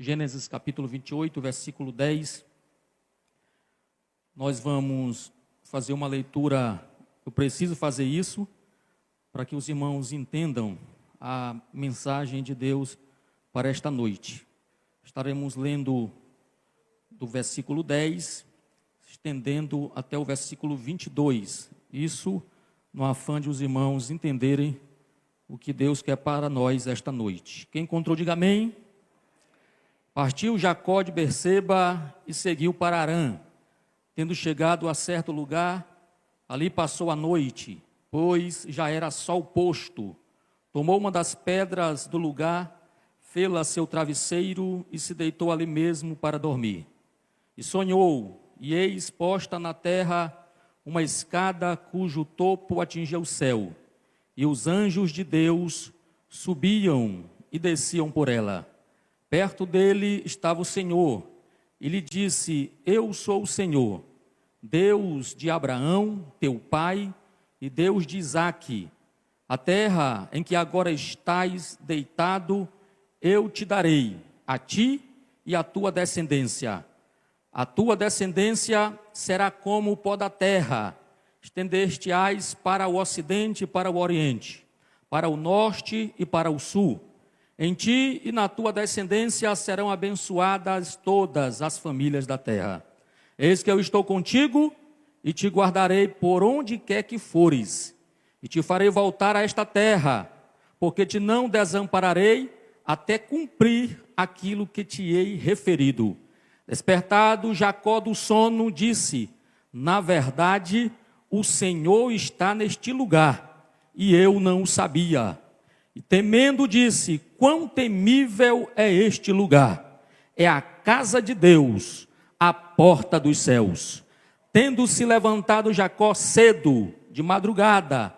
Gênesis capítulo 28, versículo 10. Nós vamos fazer uma leitura, eu preciso fazer isso, para que os irmãos entendam a mensagem de Deus para esta noite. Estaremos lendo do versículo 10, estendendo até o versículo 22. Isso no afã de os irmãos entenderem o que Deus quer para nós esta noite. Quem encontrou, diga amém. Partiu Jacó de Berseba e seguiu para Harã. Tendo chegado a certo lugar, ali passou a noite, pois já era sol posto. Tomou uma das pedras do lugar, fê-la seu travesseiro e se deitou ali mesmo para dormir. E sonhou, e eis posta na terra uma escada cujo topo atingia o céu, e os anjos de Deus subiam e desciam por ela. Perto dele estava o Senhor, e lhe disse: Eu sou o Senhor, Deus de Abraão, teu pai, e Deus de Isaque. A terra em que agora estás deitado, eu te darei, a ti e à tua descendência. A tua descendência será como o pó da terra, estender-te-ás para o ocidente e para o oriente, para o norte e para o sul. Em ti e na tua descendência serão abençoadas todas as famílias da terra. Eis que eu estou contigo e te guardarei por onde quer que fores, e te farei voltar a esta terra, porque te não desampararei até cumprir aquilo que te hei referido. Despertado Jacó do sono, disse: Na verdade, o Senhor está neste lugar, e eu não o sabia. E temendo disse: Quão temível é este lugar! É a casa de Deus, a porta dos céus. Tendo-se levantado Jacó cedo, de madrugada,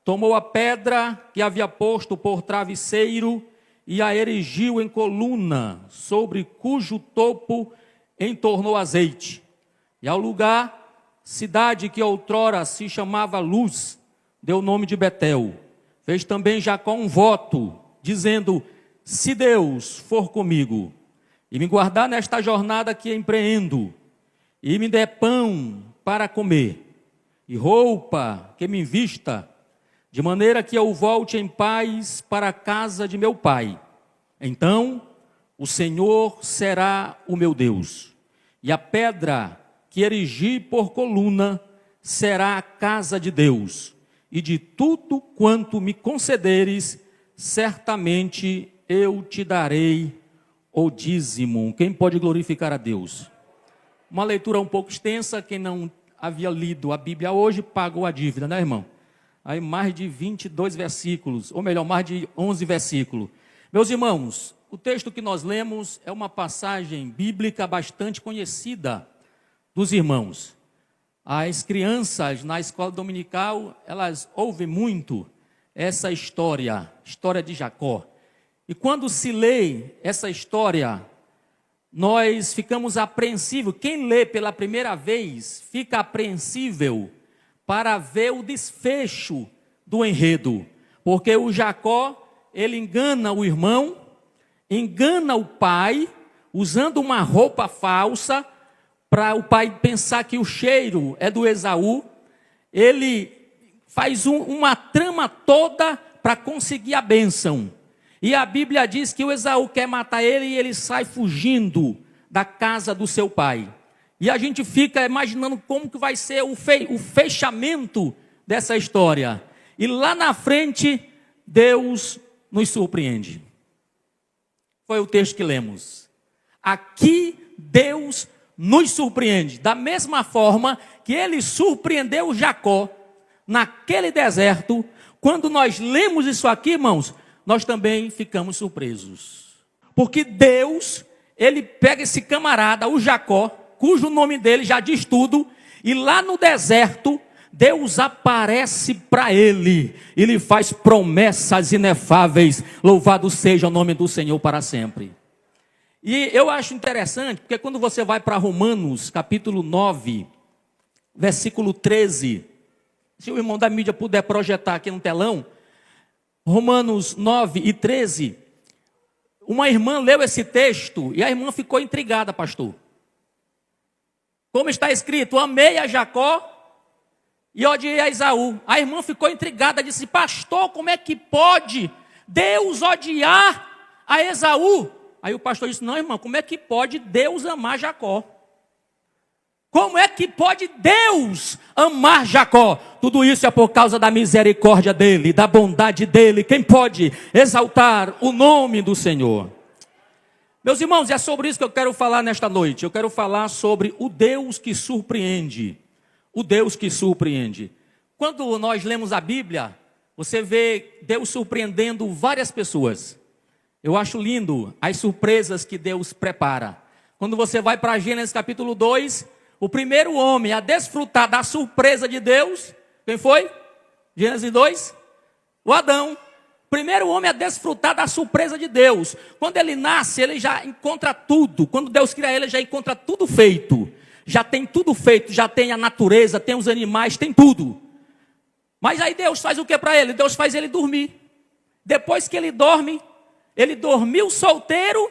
tomou a pedra que havia posto por travesseiro e a erigiu em coluna, sobre cujo topo entornou azeite. E ao lugar, cidade que outrora se chamava Luz, deu o nome de Betel. Fez também Jacó um voto, dizendo: Se Deus for comigo, e me guardar nesta jornada que empreendo, e me der pão para comer, e roupa que me vista, de maneira que eu volte em paz para a casa de meu pai, então o Senhor será o meu Deus, e a pedra que erigi por coluna será a casa de Deus, e de tudo quanto me concederes, certamente eu te darei o dízimo. Quem pode glorificar a Deus? Uma leitura um pouco extensa, quem não havia lido a Bíblia hoje, pagou a dívida, né, irmão? Aí mais de 22 versículos, ou melhor, mais de 11 versículos. Meus irmãos, o texto que nós lemos é uma passagem bíblica bastante conhecida dos irmãos. As crianças na escola dominical, elas ouvem muito essa história de Jacó. E quando se lê essa história, nós ficamos apreensivos. Quem lê pela primeira vez fica apreensível para ver o desfecho do enredo. Porque o Jacó, ele engana o irmão, engana o pai, usando uma roupa falsa, para o pai pensar que o cheiro é do Esaú. Ele faz uma trama toda para conseguir a bênção. E a Bíblia diz que o Esaú quer matar ele e ele sai fugindo da casa do seu pai. E a gente fica imaginando como que vai ser o fechamento dessa história. E lá na frente, Deus nos surpreende. Foi o texto que lemos. Aqui Deus nos surpreende, da mesma forma que ele surpreendeu Jacó naquele deserto. Quando nós lemos isso aqui, irmãos, nós também ficamos surpresos. Porque Deus, ele pega esse camarada, o Jacó, cujo nome dele já diz tudo, e lá no deserto, Deus aparece para ele, e lhe faz promessas inefáveis. Louvado seja o nome do Senhor para sempre. E eu acho interessante, porque quando você vai para Romanos, capítulo 9, versículo 13, se o irmão da mídia puder projetar aqui no telão, Romanos 9 e 13, Uma irmã leu esse texto e a irmã ficou intrigada, pastor. Como está escrito, amei a Jacó e odiei a Esaú. A irmã ficou intrigada, disse, pastor, como é que pode Deus odiar a Esaú? Aí o pastor disse, não, irmã, como é que pode Deus amar Jacó? Como é que pode Deus amar Jacó? Tudo isso é por causa da misericórdia dele, da bondade dele. Quem pode exaltar o nome do Senhor? Meus irmãos, é sobre isso que eu quero falar nesta noite. Eu quero falar sobre o Deus que surpreende. O Deus que surpreende. Quando nós lemos a Bíblia, você vê Deus surpreendendo várias pessoas. Eu acho lindo as surpresas que Deus prepara. Quando você vai para Gênesis capítulo 2, o primeiro homem a desfrutar da surpresa de Deus, quem foi? Gênesis 2, o Adão. Primeiro homem a desfrutar da surpresa de Deus. Quando ele nasce, ele já encontra tudo. Quando Deus cria ele, já encontra tudo feito. Já tem tudo feito, já tem a natureza, tem os animais, tem tudo. Mas aí Deus faz o que para ele? Deus faz ele dormir. Depois que ele dorme, ele dormiu solteiro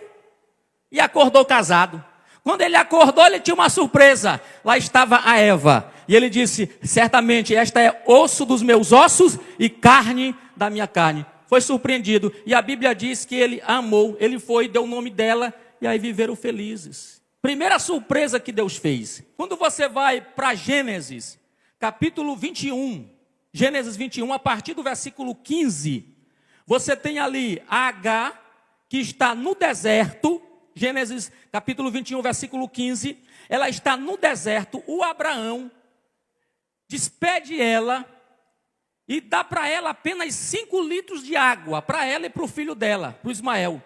e acordou casado. Quando ele acordou, ele tinha uma surpresa. Lá estava a Eva. E ele disse, certamente esta é osso dos meus ossos e carne da minha carne. Foi surpreendido. E a Bíblia diz que ele a amou. Ele foi, deu o nome dela e aí viveram felizes. Primeira surpresa que Deus fez. Quando você vai para Gênesis, capítulo 21. Gênesis 21, a partir do versículo 15. Você tem ali a Agar, que está no deserto. Gênesis capítulo 21, versículo 15, ela está no deserto, o Abraão despede ela e dá para ela apenas 5 litros de água, para ela e para o filho dela, para o Ismael.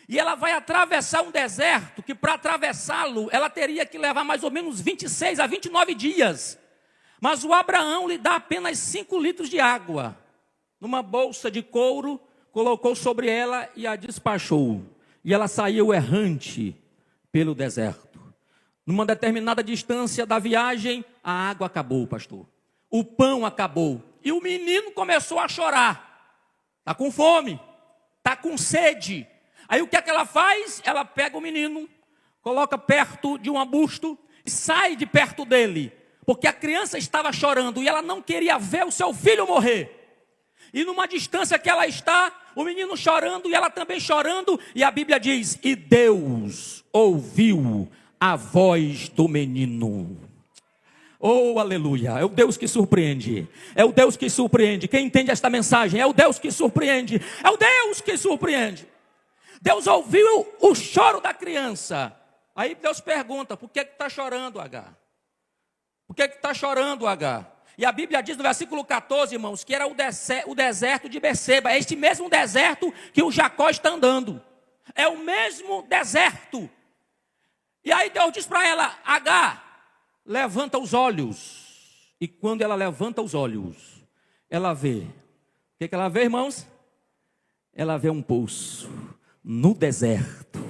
E ela vai atravessar um deserto, que para atravessá-lo, ela teria que levar mais ou menos 26 a 29 dias. Mas o Abraão lhe dá apenas 5 litros de água, numa bolsa de couro, colocou sobre ela e a despachou. E ela saiu errante pelo deserto. Numa determinada distância da viagem, a água acabou, pastor. O pão acabou. E o menino começou a chorar. Está com fome, está com sede. Aí o que é que ela faz? Ela pega o menino, coloca perto de um arbusto e sai de perto dele. Porque a criança estava chorando e ela não queria ver o seu filho morrer. E numa distância que ela está, o menino chorando e ela também chorando. E a Bíblia diz, e Deus ouviu a voz do menino. Oh, aleluia, é o Deus que surpreende. É o Deus que surpreende. Quem entende esta mensagem? É o Deus que surpreende. É o Deus que surpreende. Deus ouviu o choro da criança. Aí Deus pergunta, por que está chorando, Agar? Por que está chorando, Agar? E a Bíblia diz no versículo 14, irmãos, que era o deserto de Berseba. É este mesmo deserto que o Jacó está andando. É o mesmo deserto. E aí Deus diz para ela, Agar, levanta os olhos. E quando ela levanta os olhos, ela vê. O que ela vê, irmãos? Ela vê um poço no deserto.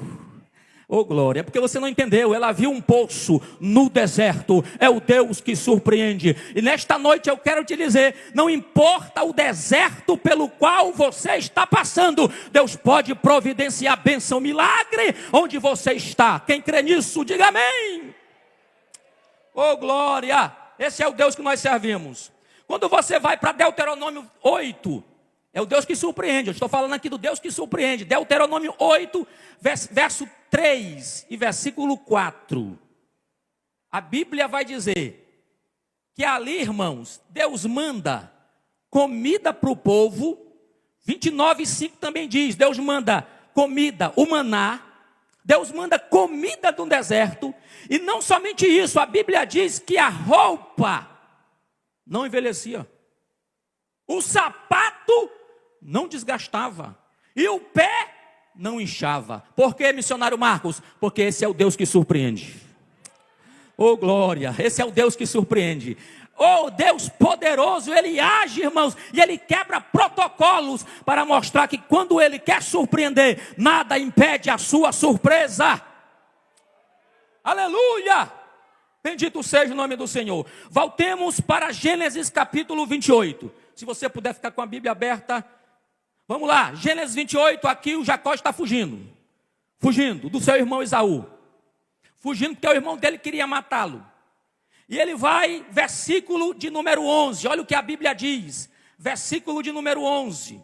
Oh glória, é porque você não entendeu. Ela viu um poço no deserto. É o Deus que surpreende. E nesta noite eu quero te dizer, não importa o deserto pelo qual você está passando, Deus pode providenciar bênção, milagre onde você está. Quem crê nisso, diga amém. Oh glória, esse é o Deus que nós servimos. Quando você vai para Deuteronômio 8, é o Deus que surpreende. Eu estou falando aqui do Deus que surpreende. Deuteronômio 8, verso 3 e versículo 4. A Bíblia vai dizer que ali, irmãos, Deus manda comida para o povo. 29:5 também diz, Deus manda comida, o maná. Deus manda comida do deserto. E não somente isso, a Bíblia diz que a roupa não envelhecia. O sapato não desgastava. E o pé não inchava. Por que, missionário Marcos? Porque esse é o Deus que surpreende. Oh glória, esse é o Deus que surpreende. Oh Deus poderoso, Ele age, irmãos, e Ele quebra protocolos para mostrar que quando Ele quer surpreender, nada impede a sua surpresa. Aleluia! Bendito seja o nome do Senhor. Voltemos para Gênesis capítulo 28. Se você puder ficar com a Bíblia aberta. Vamos lá, Gênesis 28, aqui o Jacó está fugindo. fugindo do seu irmão Esaú, fugindo porque o irmão dele queria matá-lo. E ele vai, versículo de número 11, olha o que a Bíblia diz, versículo de número 11,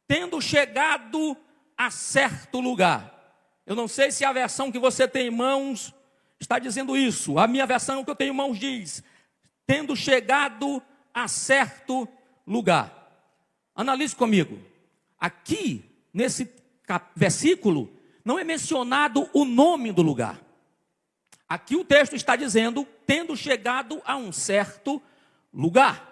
tendo chegado a certo lugar. Eu não sei se a versão que você tem em mãos está dizendo isso, a minha versão que eu tenho em mãos diz, tendo chegado a certo lugar. Analise comigo, aqui nesse versículo não é mencionado o nome do lugar. Aqui o texto está dizendo, tendo chegado a um certo lugar.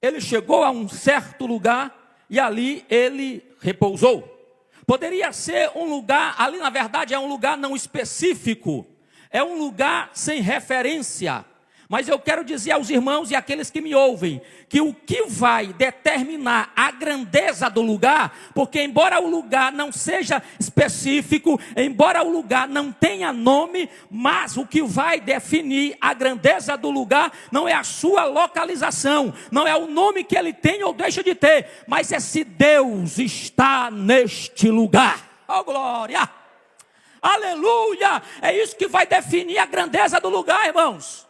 Ele chegou a um certo lugar e ali ele repousou. Poderia ser um lugar, ali na verdade é um lugar não específico, é um lugar sem referência. Mas eu quero dizer aos irmãos e àqueles que me ouvem, que o que vai determinar a grandeza do lugar, porque embora o lugar não seja específico, embora o lugar não tenha nome, mas o que vai definir a grandeza do lugar não é a sua localização, não é o nome que ele tem ou deixa de ter, mas é se Deus está neste lugar. Oh glória! Aleluia! É isso que vai definir a grandeza do lugar, irmãos.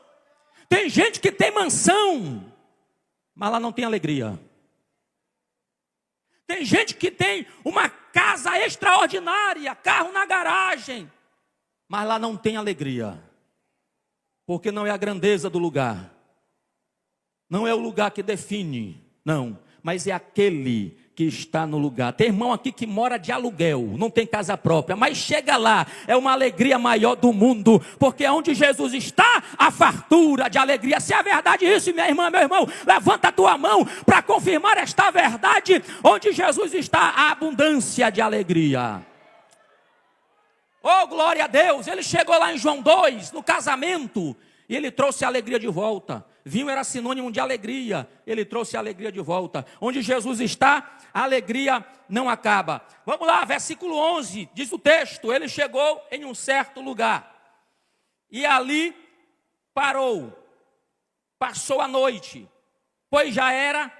Tem gente que tem mansão, mas lá não tem alegria. Tem gente que tem uma casa extraordinária, carro na garagem, mas lá não tem alegria. Porque não é a grandeza do lugar. Não é o lugar que define, não. Mas é aquele que está no lugar. Tem irmão aqui que mora de aluguel, não tem casa própria, mas chega lá, é uma alegria maior do mundo, porque onde Jesus está, a fartura de alegria. Se é verdade isso, minha irmã, meu irmão, levanta a tua mão para confirmar esta verdade. Onde Jesus está, a abundância de alegria. Oh, glória a Deus! Ele chegou lá em João 2, no casamento, e ele trouxe a alegria de volta. Vinho era sinônimo de alegria, ele trouxe a alegria de volta. Onde Jesus está, a alegria não acaba. Vamos lá, versículo 11, diz o texto, ele chegou em um certo lugar, e ali parou, passou a noite, pois já era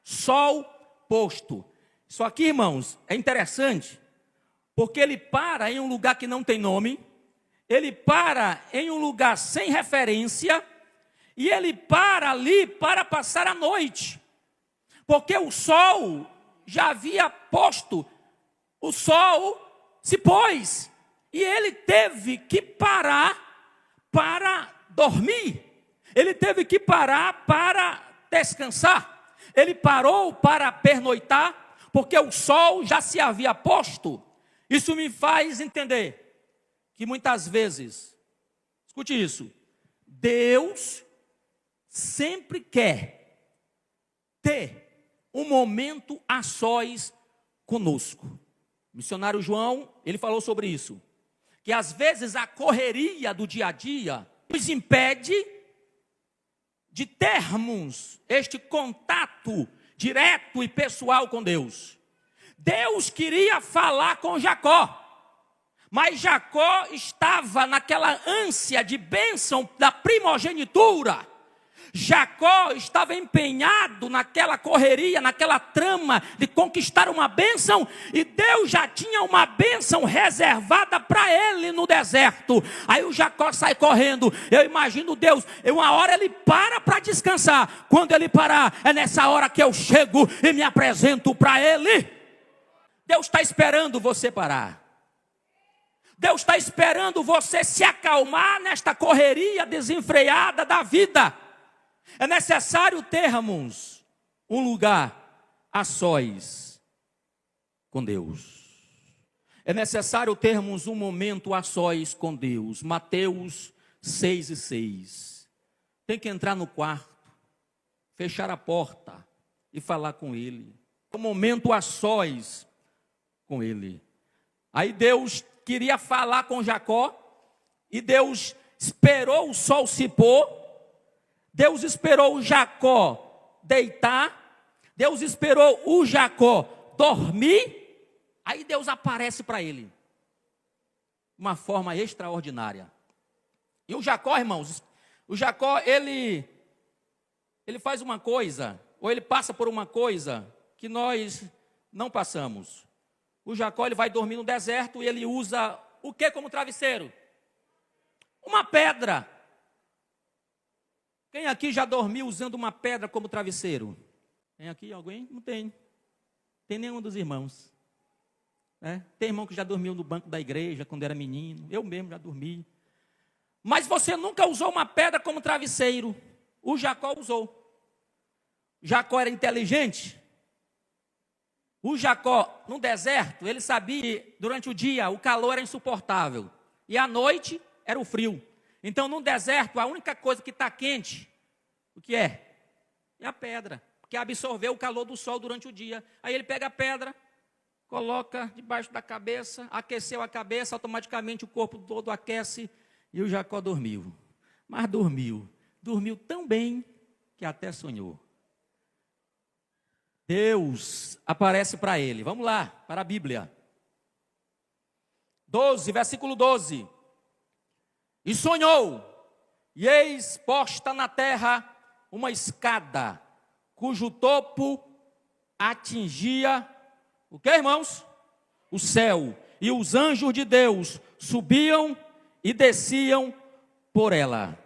sol posto. Isso aqui, irmãos, é interessante, porque ele para em um lugar que não tem nome, ele para em um lugar sem referência, e ele para ali para passar a noite, porque o sol já havia posto, o sol se pôs, e ele teve que parar para dormir, ele teve que parar para descansar, ele parou para pernoitar, porque o sol já se havia posto. Isso me faz entender que muitas vezes, escute isso, Deus sempre quer ter um momento a sós conosco. O missionário João, ele falou sobre isso, que às vezes a correria do dia a dia nos impede de termos este contato direto e pessoal com Deus. Deus queria falar com Jacó, mas Jacó estava naquela ânsia de bênção da primogenitura. Jacó estava empenhado naquela correria, naquela trama de conquistar uma bênção, e Deus já tinha uma bênção reservada para ele no deserto. Aí o Jacó sai correndo. Eu imagino Deus, uma hora ele para descansar. Quando ele parar, é nessa hora que eu chego e me apresento para ele. Deus está esperando você parar. Deus está esperando você se acalmar nesta correria desenfreada da vida. É necessário termos um lugar a sós com Deus. É necessário termos um momento a sós com Deus. Mateus 6:6. Tem que entrar no quarto, fechar a porta e falar com Ele. Um momento a sós com Ele. Aí Deus queria falar com Jacó, e Deus esperou o sol se pôr, Deus esperou o Jacó deitar, Deus esperou o Jacó dormir, aí Deus aparece para ele, de uma forma extraordinária. E o Jacó, irmãos, o Jacó, ele faz uma coisa, ou ele passa por uma coisa que nós não passamos. O Jacó, ele vai dormir no deserto e ele usa o que como travesseiro? Uma pedra. Quem aqui já dormiu usando uma pedra como travesseiro? Tem aqui alguém? Não tem. Tem nenhum dos irmãos. Tem irmão que já dormiu no banco da igreja quando era menino. Eu mesmo já dormi. Mas você nunca usou uma pedra como travesseiro. O Jacó usou. Jacó era inteligente. O Jacó, no deserto, ele sabia que durante o dia o calor era insuportável. E à noite era o frio. Então, no deserto, a única coisa que está quente, o que é? É a pedra. Que absorveu o calor do sol durante o dia. Aí ele pega a pedra, coloca debaixo da cabeça, aqueceu a cabeça, automaticamente o corpo todo aquece e o Jacó dormiu. Mas dormiu tão bem que até sonhou. Deus aparece para ele. Vamos lá, para a Bíblia. 12, versículo 12. E sonhou, e eis posta na terra uma escada, cujo topo atingia, o que, irmãos? O céu, e os anjos de Deus subiam e desciam por ela.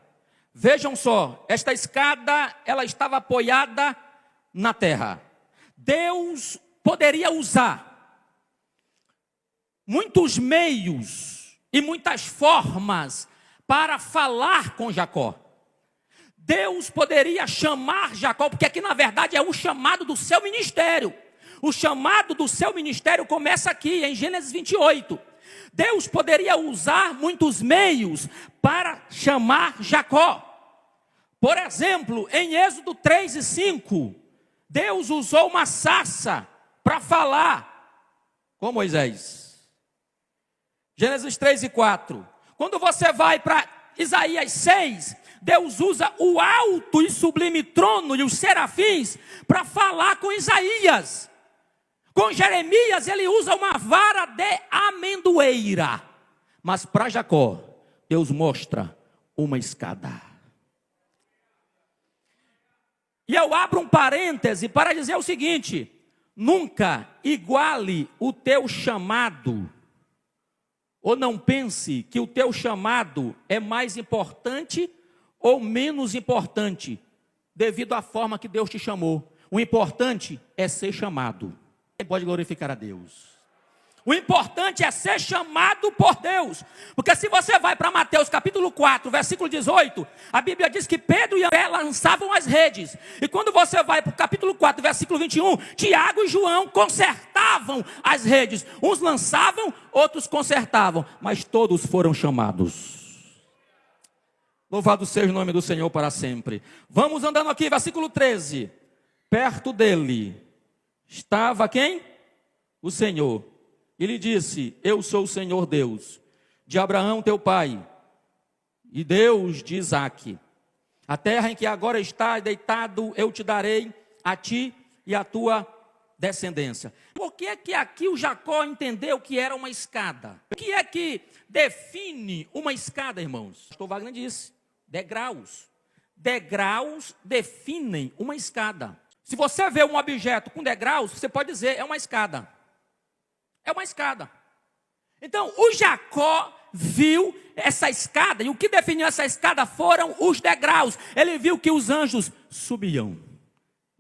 Vejam só, esta escada, ela estava apoiada na terra. Deus poderia usar muitos meios e muitas formas para falar com Jacó. Deus poderia chamar Jacó, porque aqui na verdade é o chamado do seu ministério. O chamado do seu ministério começa aqui, em Gênesis 28. Deus poderia usar muitos meios para chamar Jacó. Por exemplo, em Êxodo 3 e 5, Deus usou uma sarça para falar com Moisés. Gênesis 3 e 4. Quando você vai para Isaías 6, Deus usa o alto e sublime trono e os serafins para falar com Isaías. Com Jeremias ele usa uma vara de amendoeira. Mas para Jacó, Deus mostra uma escada. E eu abro um parêntese para dizer o seguinte: nunca iguale o teu chamado, ou não pense que o teu chamado é mais importante ou menos importante, devido à forma que Deus te chamou. O importante é ser chamado. Quem pode glorificar a Deus? O importante é ser chamado por Deus. Porque se você vai para Mateus capítulo 4, versículo 18, a Bíblia diz que Pedro e André lançavam as redes. E quando você vai para o capítulo 4, versículo 21, Tiago e João consertavam as redes. Uns lançavam, outros consertavam, mas todos foram chamados. Louvado seja o nome do Senhor para sempre. Vamos andando aqui, versículo 13. Perto dele estava quem? O Senhor. Ele disse: eu sou o Senhor Deus de Abraão teu pai e Deus de Isaque. A terra em que agora estás deitado eu te darei a ti e a tua descendência. Por que é que aqui o Jacó entendeu que era uma escada? O que é que define uma escada, irmãos? O pastor Wagner disse: degraus. Degraus definem uma escada. Se você vê um objeto com degraus, você pode dizer: é uma escada. É uma escada. Então, o Jacó viu essa escada, e o que definiu essa escada foram os degraus. Ele viu que os anjos subiam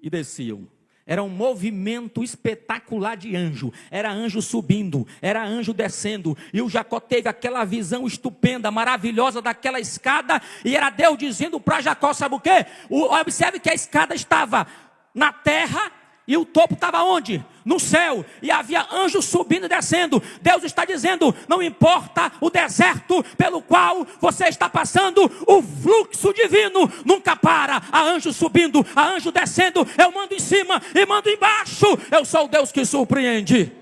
e desciam. Era um movimento espetacular de anjo. Era anjo subindo, era anjo descendo. E o Jacó teve aquela visão estupenda, maravilhosa daquela escada. E era Deus dizendo para Jacó, sabe o quê? Observe que a escada estava na terra e o topo estava onde? No céu. E havia anjos subindo e descendo. Deus está dizendo: não importa o deserto pelo qual você está passando, o fluxo divino nunca para. Há anjo subindo, há anjo descendo. Eu mando em cima e mando embaixo. Eu sou o Deus que surpreende.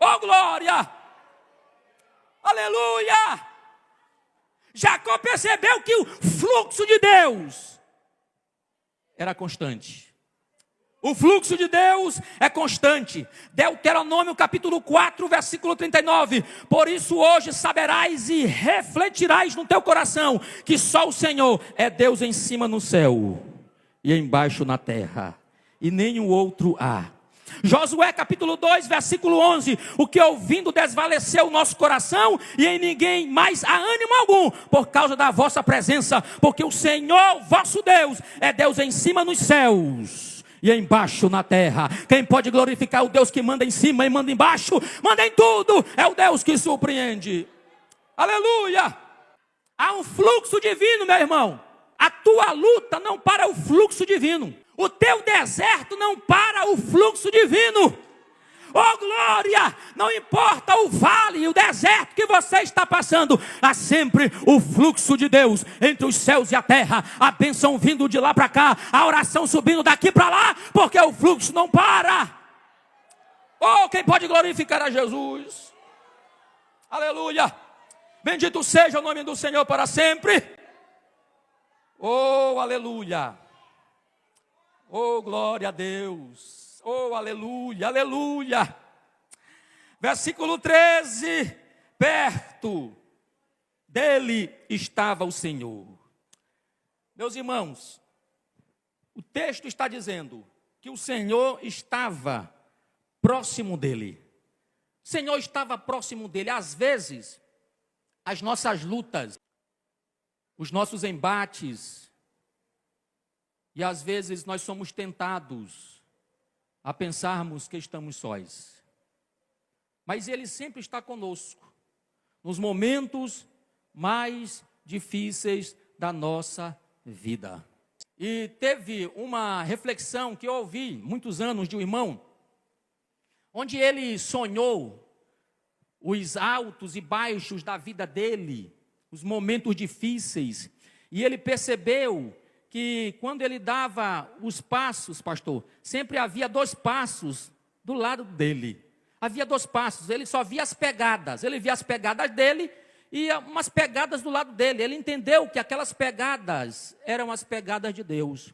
Oh glória! Aleluia! Jacó percebeu que o fluxo de Deus era constante. O fluxo de Deus é constante. Deuteronômio capítulo 4, versículo 39. Por isso hoje saberás e refletirás no teu coração que só o Senhor é Deus em cima no céu e embaixo na terra, e nenhum outro há. Josué capítulo 2, versículo 11, o que ouvindo desvaleceu o nosso coração, e em ninguém mais há ânimo algum, por causa da vossa presença, porque o Senhor vosso Deus é Deus em cima nos céus e embaixo na terra. Quem pode glorificar o Deus que manda em cima e manda embaixo, manda em tudo, é o Deus que surpreende. Aleluia! Há um fluxo divino, meu irmão. A tua luta não para o fluxo divino. O teu deserto não para o fluxo divino. Oh glória! Não importa o vale e o deserto que você está passando, há sempre o fluxo de Deus entre os céus e a terra. A bênção vindo de lá para cá, a oração subindo daqui para lá, porque o fluxo não para. Oh, quem pode glorificar a Jesus? Aleluia! Bendito seja o nome do Senhor para sempre. Oh, aleluia! Oh, glória a Deus! Oh, aleluia, aleluia! Versículo 13: perto dele estava o Senhor. Meus irmãos, o texto está dizendo que o Senhor estava próximo dele. O Senhor estava próximo dele. Às vezes, as nossas lutas, os nossos embates, e às vezes nós somos tentados a pensarmos que estamos sós. Mas Ele sempre está conosco, nos momentos mais difíceis da nossa vida. E teve uma reflexão que eu ouvi muitos anos de um irmão, onde ele sonhou os altos e baixos da vida dele, os momentos difíceis, e ele percebeu que quando ele dava os passos, pastor, sempre havia 2 passos do lado dele. Havia 2 passos, ele só via as pegadas. Ele via as pegadas dele e umas pegadas do lado dele. Ele entendeu que aquelas pegadas eram as pegadas de Deus.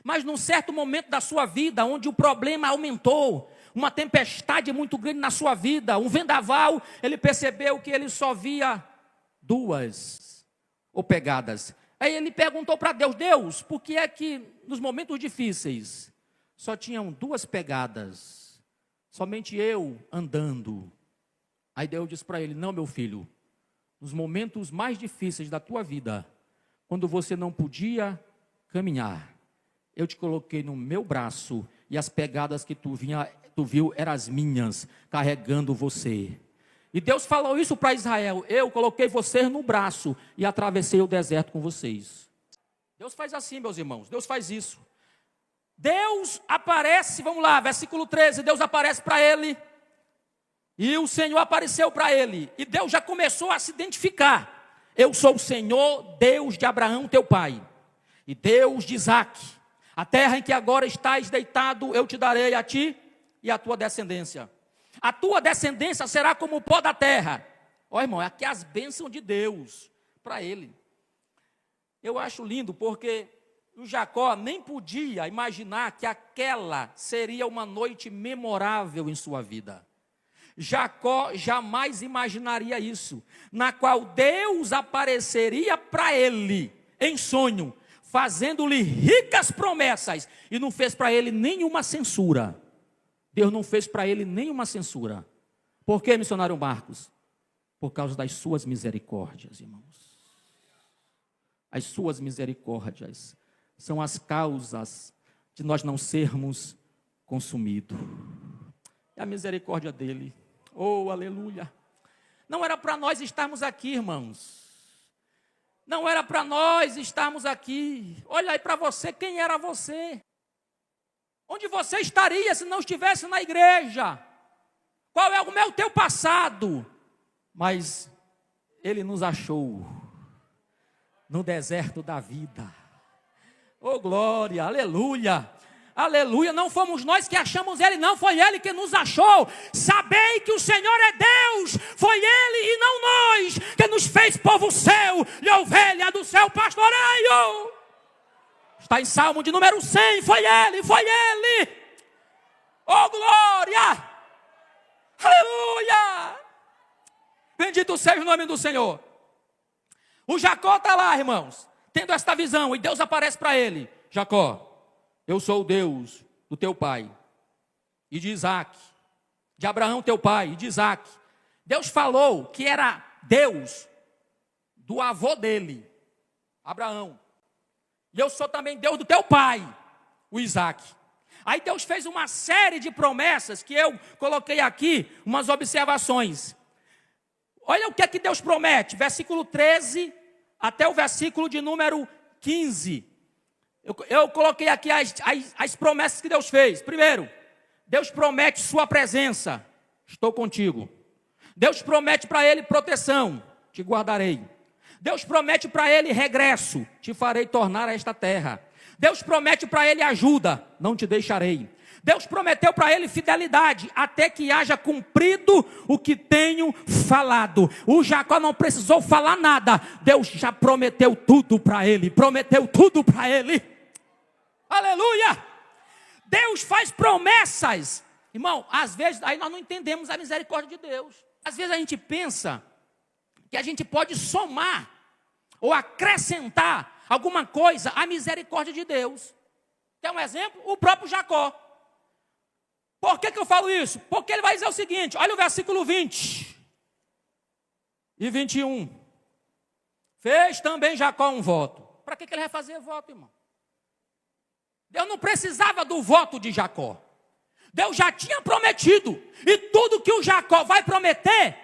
Mas num certo momento da sua vida, onde o problema aumentou, uma tempestade muito grande na sua vida, um vendaval, ele percebeu que ele só via 2 pegadas. Aí ele perguntou para Deus: Deus, por que é que nos momentos difíceis só tinham 2 pegadas? Somente eu andando. Aí Deus disse para ele: não, meu filho, nos momentos mais difíceis da tua vida, quando você não podia caminhar, eu te coloquei no meu braço, e as pegadas que tu viu eram as minhas, carregando você. E Deus falou isso para Israel: eu coloquei vocês no braço e atravessei o deserto com vocês. Deus faz assim, meus irmãos, Deus faz isso. Deus aparece, vamos lá, versículo 13, Deus aparece para ele, e o Senhor apareceu para ele, e Deus já começou a se identificar: eu sou o Senhor, Deus de Abraão, teu pai, e Deus de Isaque. A terra em que agora estás deitado, eu te darei a ti e a tua descendência. A tua descendência será como o pó da terra. Ó irmão, é aqui as bênçãos de Deus para ele. Eu acho lindo porque o Jacó nem podia imaginar que aquela seria uma noite memorável em sua vida. Jacó jamais imaginaria isso, na qual Deus apareceria para ele em sonho, fazendo-lhe ricas promessas, e não fez para ele nenhuma censura. Deus não fez para ele nenhuma censura. Por que, missionário Marcos? Por causa das suas misericórdias, irmãos. As suas misericórdias são as causas de nós não sermos consumidos. É a misericórdia dele. Oh, aleluia. Não era para nós estarmos aqui, irmãos. Não era para nós estarmos aqui. Olha aí para você, quem era você? Onde você estaria se não estivesse na igreja? Qual é o teu passado? Mas Ele nos achou no deserto da vida. Oh glória, aleluia, aleluia. Não fomos nós que achamos Ele, não, foi Ele que nos achou. Sabei que o Senhor é Deus, foi Ele e não nós que nos fez povo seu e ovelha do seu pastoreio. Está em Salmo de número 100, foi Ele, foi Ele. Oh glória, aleluia. Bendito seja o nome do Senhor. O Jacó está lá, irmãos, tendo esta visão, e Deus aparece para ele: Jacó, eu sou o Deus do teu pai, e de Isaac. De Abraão, teu pai, e de Isaac. Deus falou que era Deus do avô dele, Abraão. E eu sou também Deus do teu pai, o Isaac. Aí Deus fez uma série de promessas que eu coloquei aqui, umas observações. Olha o que é que Deus promete, versículo 13 até o versículo de número 15. Eu coloquei aqui as promessas que Deus fez. Primeiro, Deus promete sua presença, estou contigo. Deus promete para ele proteção, te guardarei. Deus promete para ele regresso, te farei tornar a esta terra. Deus promete para ele ajuda, não te deixarei. Deus prometeu para ele fidelidade, até que haja cumprido o que tenho falado. O Jacó não precisou falar nada, Deus já prometeu tudo para ele, Aleluia! Deus faz promessas. Irmão, às vezes aí nós não entendemos a misericórdia de Deus. Às vezes a gente pensa que a gente pode somar ou acrescentar alguma coisa à misericórdia de Deus. Quer um exemplo? O próprio Jacó. Por que eu falo isso? Porque ele vai dizer o seguinte, olha o versículo 20 e 21. Fez também Jacó um voto. Para que ele vai fazer voto, irmão? Deus não precisava do voto de Jacó. Deus já tinha prometido. E tudo que o Jacó vai prometer,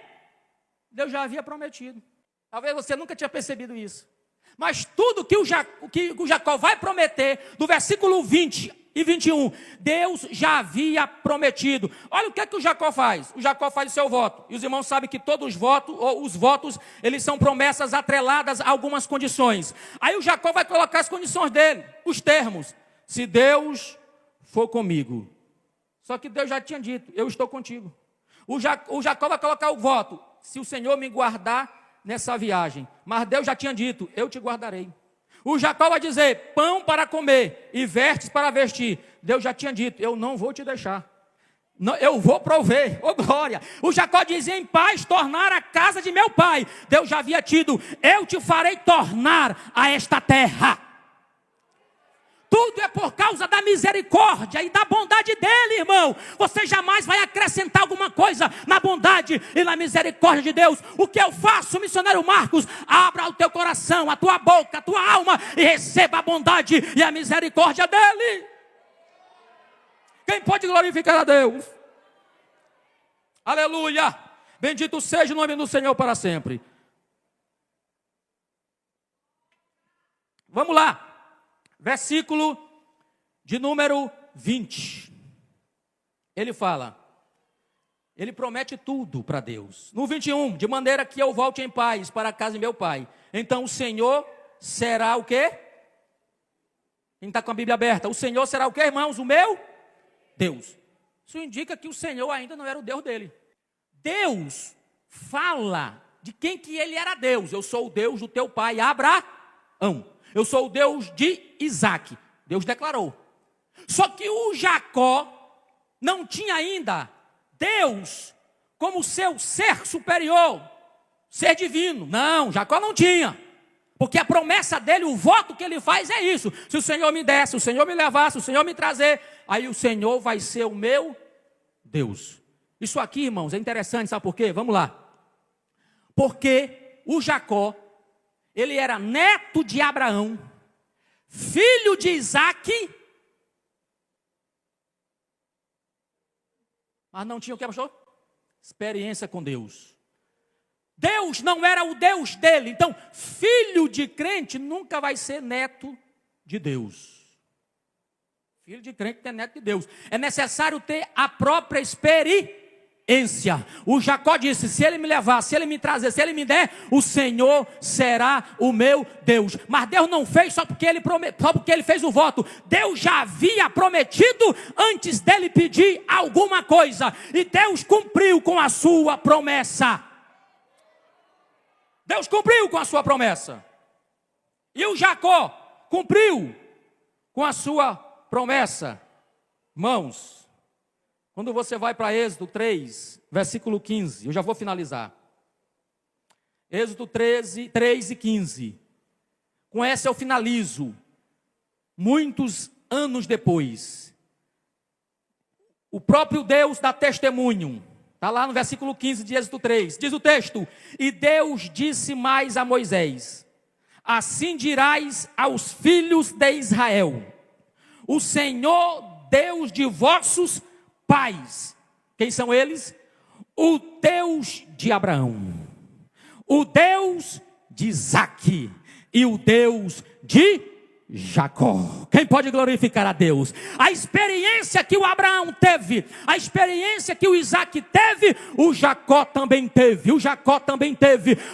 Deus já havia prometido. Talvez você nunca tinha percebido isso. Mas tudo que o Jacó vai prometer, do versículo 20 e 21, Deus já havia prometido. Olha o que é que o Jacó faz. O Jacó faz o seu voto. E os irmãos sabem que todos os votos, eles são promessas atreladas a algumas condições. Aí o Jacó vai colocar as condições dele, os termos. Se Deus for comigo. Só que Deus já tinha dito, eu estou contigo. O Jacó vai colocar o voto. Se o Senhor me guardar nessa viagem. Mas Deus já tinha dito, eu te guardarei. O Jacó vai dizer, pão para comer e vestes para vestir. Deus já tinha dito, eu não vou te deixar. Não, eu vou prover, oh glória. O Jacó dizia, em paz tornar a casa de meu pai. Deus já havia tido, eu te farei tornar a esta terra. Tudo é por causa da misericórdia e da bondade dele, irmão. Você jamais vai acrescentar alguma coisa na bondade e na misericórdia de Deus. O que eu faço, missionário Marcos? Abra o teu coração, a tua boca, a tua alma e receba a bondade e a misericórdia dele. Quem pode glorificar a Deus? Aleluia! Bendito seja o nome do Senhor para sempre. Vamos lá. Versículo de número 20. Ele fala, ele promete tudo para Deus. No 21, de maneira que eu volte em paz para a casa de meu pai. Então o Senhor será o quê? Quem está com a Bíblia aberta? O Senhor será o quê, irmãos? O meu Deus. Isso indica que o Senhor ainda não era o Deus dele. Deus fala de quem que ele era Deus. Eu sou o Deus do teu pai Abraão. Eu sou o Deus de Isaac. Deus declarou. Só que o Jacó não tinha ainda Deus como seu ser superior, ser divino. Não, Jacó não tinha. Porque a promessa dele, o voto que ele faz é isso. Se o Senhor me der, se o Senhor me levar, se o Senhor me trazer, aí o Senhor vai ser o meu Deus. Isso aqui, irmãos, é interessante, sabe por quê? Vamos lá. Porque o Jacó, ele era neto de Abraão, filho de Isaac, mas não tinha o que, pastor? Experiência com Deus. Deus não era o Deus dele. Então, filho de crente nunca vai ser neto de Deus. Filho de crente é neto de Deus. É necessário ter a própria experiência. O Jacó disse, se ele me levar, se ele me trazer, se ele me der, o Senhor será o meu Deus. Mas Deus não fez só porque ele fez o voto. Deus já havia prometido antes dele pedir alguma coisa. E Deus cumpriu com a sua promessa. Deus cumpriu com a sua promessa. E o Jacó cumpriu com a sua promessa. Irmãos, quando você vai para Êxodo 3, versículo 15, eu já vou finalizar. Êxodo 3 e 15. Com essa eu finalizo. Muitos anos depois, O próprio Deus dá testemunho. Está lá no versículo 15 de Êxodo 3. Diz o texto: e Deus disse mais a Moisés: assim dirás aos filhos de Israel: o Senhor Deus de vossos pais. Quem são eles? O Deus de Abraão, o Deus de Isaque e o Deus de Jacó. Quem pode glorificar a Deus? A experiência que o Abraão teve, a experiência que o Isaque teve, o Jacó também teve,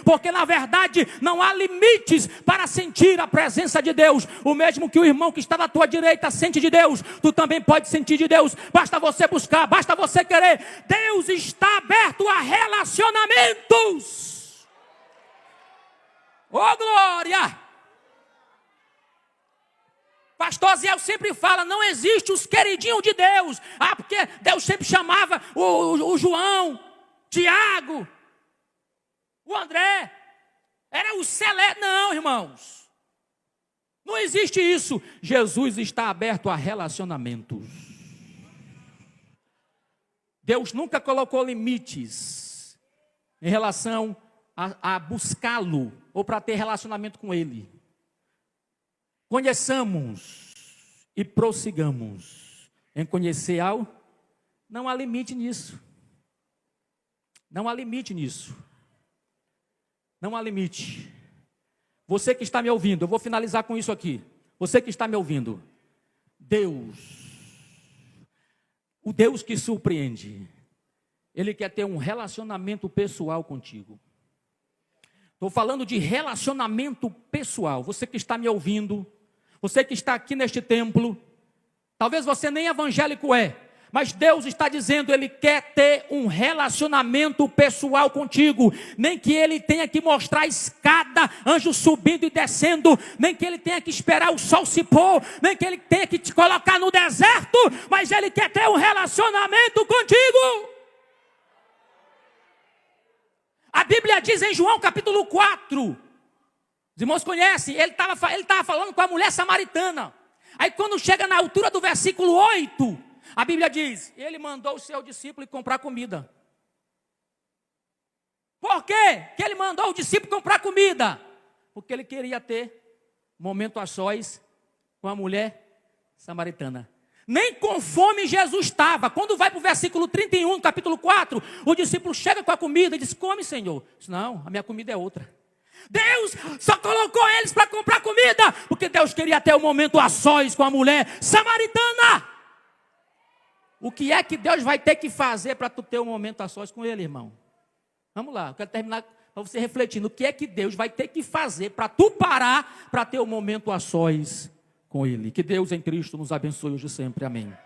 porque na verdade não há limites para sentir a presença de Deus. O mesmo que o irmão que está à tua direita sente de Deus, tu também pode sentir de Deus. Basta você buscar, basta você querer. Deus está aberto a relacionamentos. Oh glória! Pastor Zé sempre fala, não existe os queridinhos de Deus. Ah, porque Deus sempre chamava o João, Tiago, o André. Era o Celé. Não, irmãos. Não existe isso. Jesus está aberto a relacionamentos. Deus nunca colocou limites em relação a buscá-lo ou para ter relacionamento com Ele. Conheçamos e prossigamos em conhecer algo. Não há limite nisso. Não há limite nisso. Não há limite. Você que está me ouvindo, eu vou finalizar com isso aqui. Você que está me ouvindo, Deus, o Deus que surpreende, Ele quer ter um relacionamento pessoal contigo. Estou falando de relacionamento pessoal. Você que está me ouvindo, você que está aqui neste templo, talvez você nem evangélico é, mas Deus está dizendo, Ele quer ter um relacionamento pessoal contigo. Nem que Ele tenha que mostrar a escada, anjo subindo e descendo, nem que Ele tenha que esperar o sol se pôr, nem que Ele tenha que te colocar no deserto, mas Ele quer ter um relacionamento contigo. A Bíblia diz em João capítulo 4, os irmãos conhecem, ele estava falando com a mulher samaritana. Aí quando chega na altura do versículo 8, a Bíblia diz, ele mandou o seu discípulo ir comprar comida. Por quê que ele mandou o discípulo comprar comida? Porque ele queria ter momento a sós com a mulher samaritana. Nem com fome Jesus estava. Quando vai para o versículo 31, no capítulo 4, o discípulo chega com a comida e diz, come, Senhor. Diz, não, a minha comida é outra. Deus só colocou eles para comprar comida, porque Deus queria ter um momento a sós com a mulher samaritana. O que é que Deus vai ter que fazer para tu ter um momento a sós com Ele, irmão? Vamos lá, eu quero terminar para você refletindo. O que é que Deus vai ter que fazer para tu parar, para ter um momento a sós com Ele? Que Deus em Cristo nos abençoe hoje e sempre. Amém.